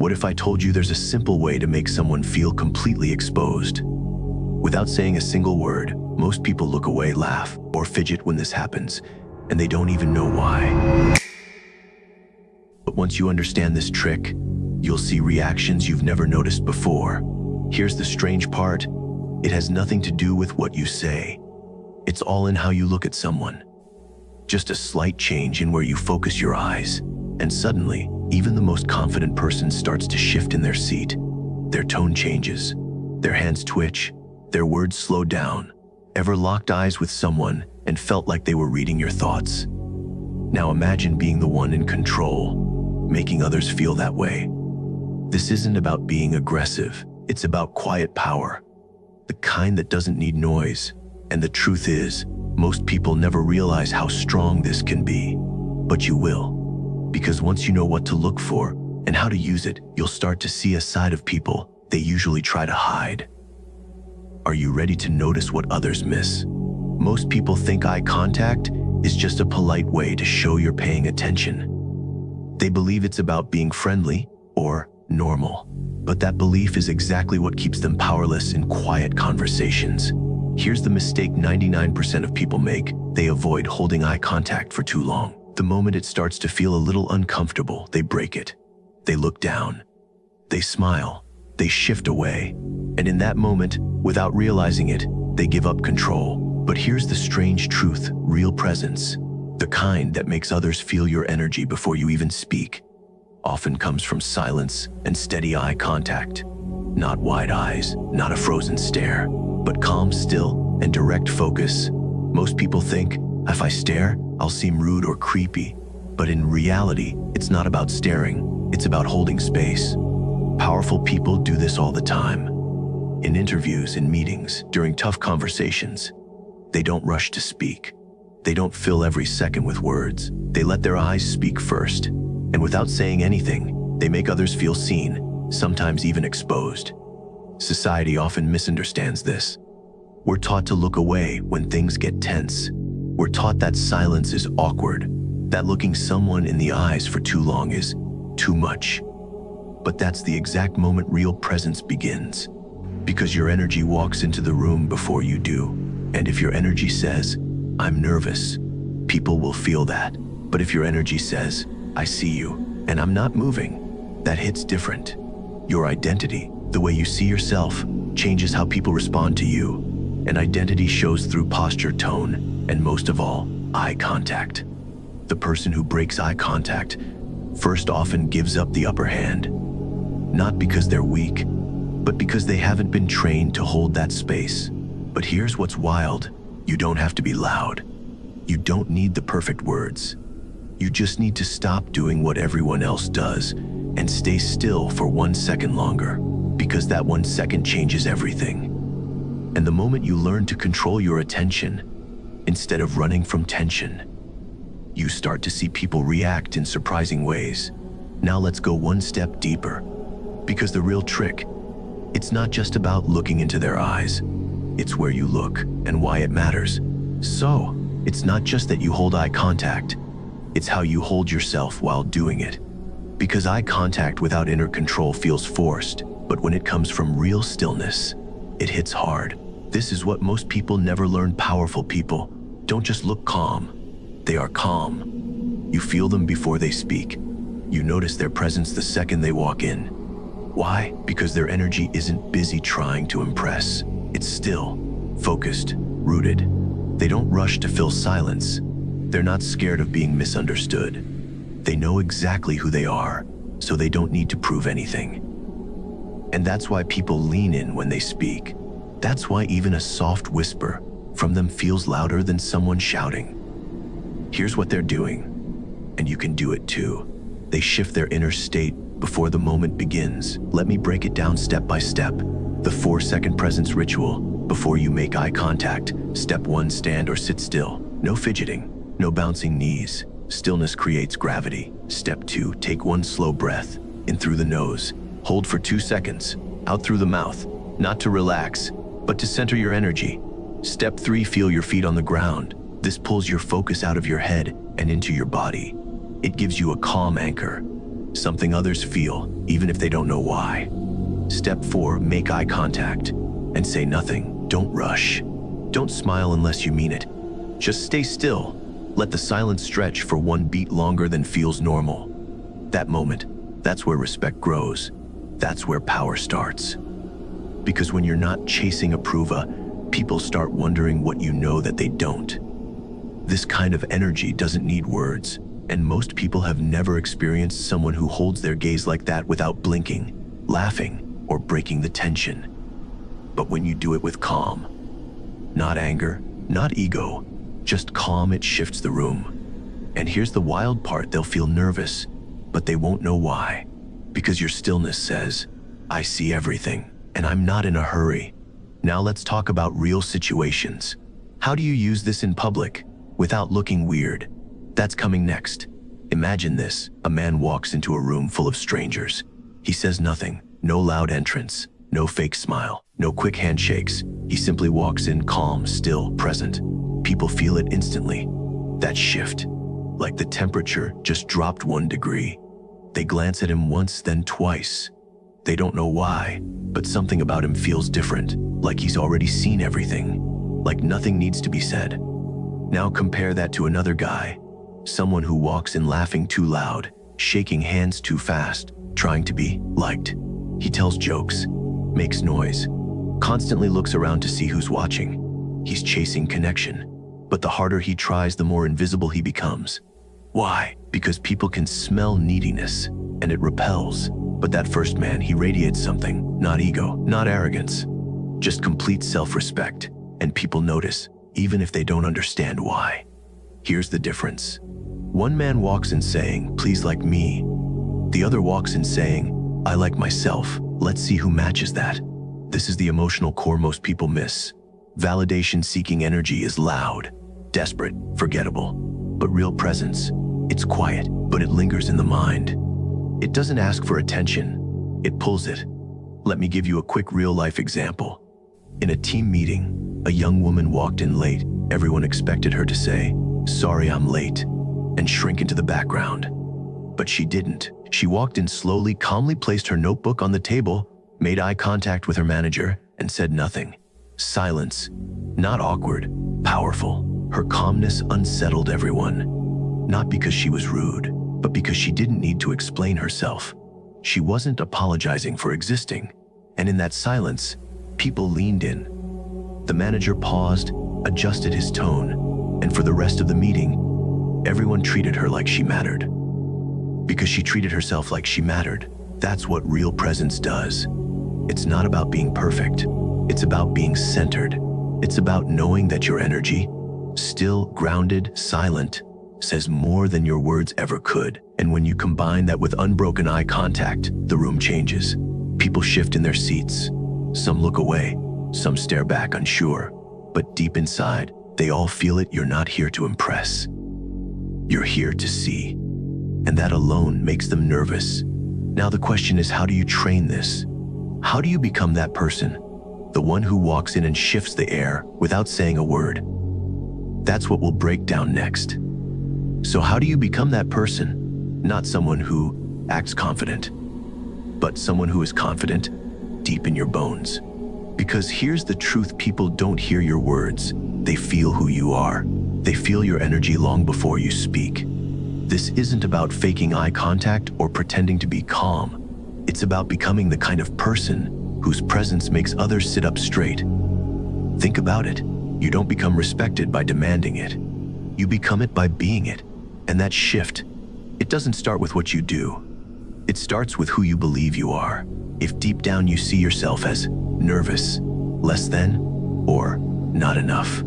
What if I told you there's a simple way to make someone feel completely exposed? Without saying a single word, most people look away, laugh, or fidget when this happens, and they don't even know why. But once you understand this trick, you'll see reactions you've never noticed before. Here's the strange part. It has nothing to do with what you say. It's all in how you look at someone. Just a slight change in where you focus your eyes, and suddenly, even the most confident person starts to shift in their seat. Their tone changes, their hands twitch, their words slow down. Ever locked eyes with someone and felt like they were reading your thoughts? Now imagine being the one in control, making others feel that way. This isn't about being aggressive, it's about quiet power, the kind that doesn't need noise. And the truth is, most people never realize how strong this can be. But you will. Because once you know what to look for and how to use it, you'll start to see a side of people they usually try to hide. Are you ready to notice what others miss? Most people think eye contact is just a polite way to show you're paying attention. They believe it's about being friendly or normal. But that belief is exactly what keeps them powerless in quiet conversations. Here's the mistake 99% of people make. They avoid holding eye contact for too long. The moment it starts to feel a little uncomfortable, they break it. They look down. They smile. They shift away. And in that moment, without realizing it, they give up control. But here's the strange truth, real presence, the kind that makes others feel your energy before you even speak, often comes from silence and steady eye contact. Not wide eyes, not a frozen stare, but calm, still, and direct focus. Most people think, if I stare, I'll seem rude or creepy. But in reality, it's not about staring, it's about holding space. Powerful people do this all the time. In interviews, in meetings, during tough conversations. They don't rush to speak. They don't fill every second with words. They let their eyes speak first. And without saying anything, they make others feel seen, sometimes even exposed. Society often misunderstands this. We're taught to look away when things get tense. We're taught that silence is awkward, that looking someone in the eyes for too long is too much. But that's the exact moment real presence begins. Because your energy walks into the room before you do. And if your energy says, I'm nervous, people will feel that. But if your energy says, I see you, and I'm not moving, that hits different. Your identity, the way you see yourself, changes how people respond to you. And identity shows through posture, tone, and most of all, eye contact. The person who breaks eye contact first often gives up the upper hand. Not because they're weak, but because they haven't been trained to hold that space. But here's what's wild. You don't have to be loud. You don't need the perfect words. You just need to stop doing what everyone else does and stay still for 1 second longer, because that 1 second changes everything. And the moment you learn to control your attention, instead of running from tension, you start to see people react in surprising ways. Now let's go one step deeper, because the real trick, it's not just about looking into their eyes. It's where you look and why it matters. So, it's not just that you hold eye contact, it's how you hold yourself while doing it. Because eye contact without inner control feels forced, but when it comes from real stillness, it hits hard. This is what most people never learn. Powerful people don't just look calm, they are calm. You feel them before they speak. You notice their presence the second they walk in. Why? Because their energy isn't busy trying to impress. It's still, focused, rooted. They don't rush to fill silence. They're not scared of being misunderstood. They know exactly who they are, so they don't need to prove anything. And that's why people lean in when they speak. That's why even a soft whisper from them feels louder than someone shouting. Here's what they're doing, and you can do it too. They shift their inner state before the moment begins. Let me break it down step by step. The 4-second presence ritual. Before you make eye contact, step 1, stand or sit still. No fidgeting, no bouncing knees. Stillness creates gravity. Step 2, take 1 slow breath, in through the nose. Hold for 2 seconds, out through the mouth. Not to relax, but to center your energy. Step 3, feel your feet on the ground. This pulls your focus out of your head and into your body. It gives you a calm anchor. something others feel, even if they don't know why. Step 4, make eye contact and say nothing. Don't rush. Don't smile unless you mean it. Just stay still. Let the silence stretch for one beat longer than feels normal. That moment, that's where respect grows. That's where power starts. Because when you're not chasing approval, people start wondering what you know that they don't. This kind of energy doesn't need words, and most people have never experienced someone who holds their gaze like that without blinking, laughing, or breaking the tension. But when you do it with calm, not anger, not ego, just calm, it shifts the room. And here's the wild part, they'll feel nervous, but they won't know why. Because your stillness says, I see everything, and I'm not in a hurry. Now let's talk about real situations. How do you use this in public without looking weird? That's coming next. Imagine this, a man walks into a room full of strangers. He says nothing, no loud entrance, no fake smile, no quick handshakes. He simply walks in calm, still, present. People feel it instantly. That shift, like the temperature just dropped 1 degree. They glance at him once, then twice. They don't know why, but something about him feels different, like he's already seen everything, like nothing needs to be said. Now compare that to another guy, someone who walks in laughing too loud, shaking hands too fast, trying to be liked. He tells jokes, makes noise, constantly looks around to see who's watching. He's chasing connection, but the harder he tries, the more invisible he becomes. Why? Because people can smell neediness, and it repels. But that first man, he radiates something, not ego, not arrogance, just complete self-respect, and people notice, even if they don't understand why. Here's the difference. One man walks in saying, please like me. The other walks in saying, I like myself. Let's see who matches that. This is the emotional core most people miss. Validation-seeking energy is loud, desperate, forgettable. But real presence, it's quiet, but it lingers in the mind. It doesn't ask for attention, it pulls it. Let me give you a quick real-life example. In a team meeting, a young woman walked in late. Everyone expected her to say, sorry I'm late, and shrink into the background. But she didn't. She walked in slowly, calmly placed her notebook on the table, made eye contact with her manager, and said nothing. Silence, not awkward, powerful. Her calmness unsettled everyone. Not because she was rude, but because she didn't need to explain herself. She wasn't apologizing for existing. And in that silence, people leaned in. The manager paused, adjusted his tone, and for the rest of the meeting, everyone treated her like she mattered. Because she treated herself like she mattered. That's what real presence does. It's not about being perfect. It's about being centered. It's about knowing that your energy, still, grounded, silent, says more than your words ever could. And when you combine that with unbroken eye contact, the room changes. People shift in their seats. Some look away, some stare back unsure. But deep inside, they all feel it. You're not here to impress. You're here to see. And that alone makes them nervous. Now the question is, how do you train this? How do you become that person? The one who walks in and shifts the air without saying a word. That's what we'll break down next. So how do you become that person? Not someone who acts confident, but someone who is confident deep in your bones. Because here's the truth, people don't hear your words. They feel who you are. They feel your energy long before you speak. This isn't about faking eye contact or pretending to be calm. It's about becoming the kind of person whose presence makes others sit up straight. Think about it. You don't become respected by demanding it. You become it by being it. And that shift, it doesn't start with what you do. It starts with who you believe you are. If deep down you see yourself as nervous, less than, or not enough,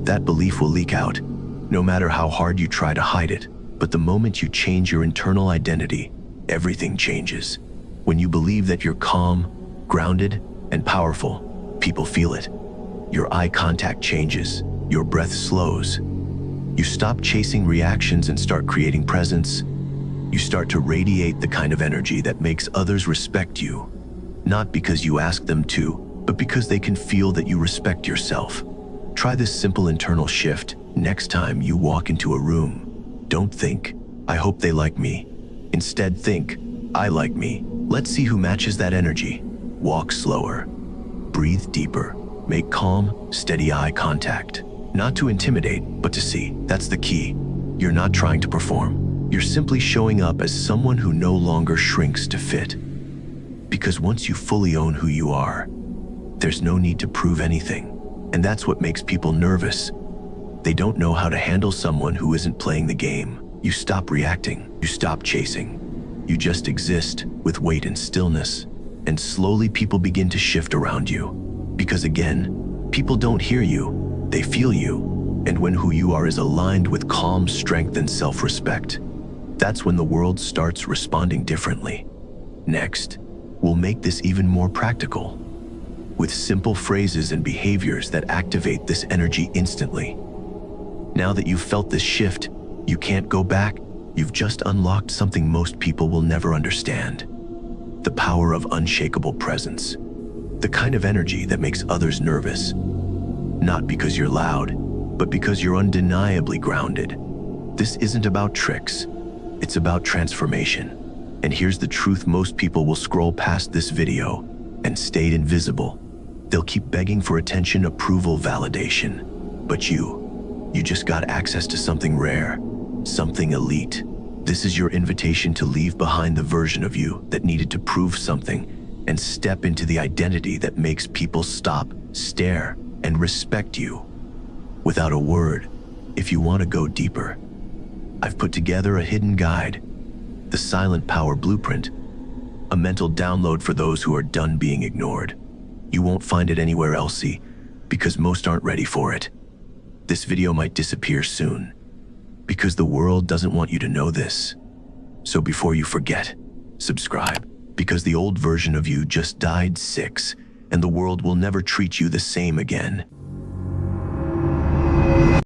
that belief will leak out, no matter how hard you try to hide it. But the moment you change your internal identity, everything changes. When you believe that you're calm, grounded, and powerful, people feel it. Your eye contact changes, your breath slows. You stop chasing reactions and start creating presence. You start to radiate the kind of energy that makes others respect you. Not because you ask them to, but because they can feel that you respect yourself. Try this simple internal shift next time you walk into a room. Don't think, I hope they like me. Instead think, I like me. Let's see who matches that energy. Walk slower. Breathe deeper. Make calm, steady eye contact. Not to intimidate, but to see. That's the key. You're not trying to perform. You're simply showing up as someone who no longer shrinks to fit. Because once you fully own who you are, there's no need to prove anything. And that's what makes people nervous. They don't know how to handle someone who isn't playing the game. You stop reacting. You stop chasing. You just exist with weight and stillness. And slowly people begin to shift around you. Because again, people don't hear you, they feel you. And when who you are is aligned with calm strength and self-respect, that's when the world starts responding differently. Next, we'll make this even more practical, with simple phrases and behaviors that activate this energy instantly. Now that you've felt this shift, you can't go back. You've just unlocked something most people will never understand. The power of unshakable presence. The kind of energy that makes others nervous. Not because you're loud, but because you're undeniably grounded. This isn't about tricks. It's about transformation. And here's the truth: most people will scroll past this video and stay invisible. They'll keep begging for attention, approval, validation. But you just got access to something rare, something elite. This is your invitation to leave behind the version of you that needed to prove something and step into the identity that makes people stop, stare, and respect you. Without a word, if you want to go deeper, I've put together a hidden guide, the Silent Power Blueprint, a mental download for those who are done being ignored. You won't find it anywhere else, because most aren't ready for it. This video might disappear soon, because the world doesn't want you to know this. So before you forget, subscribe, because the old version of you just died 6, and the world will never treat you the same again.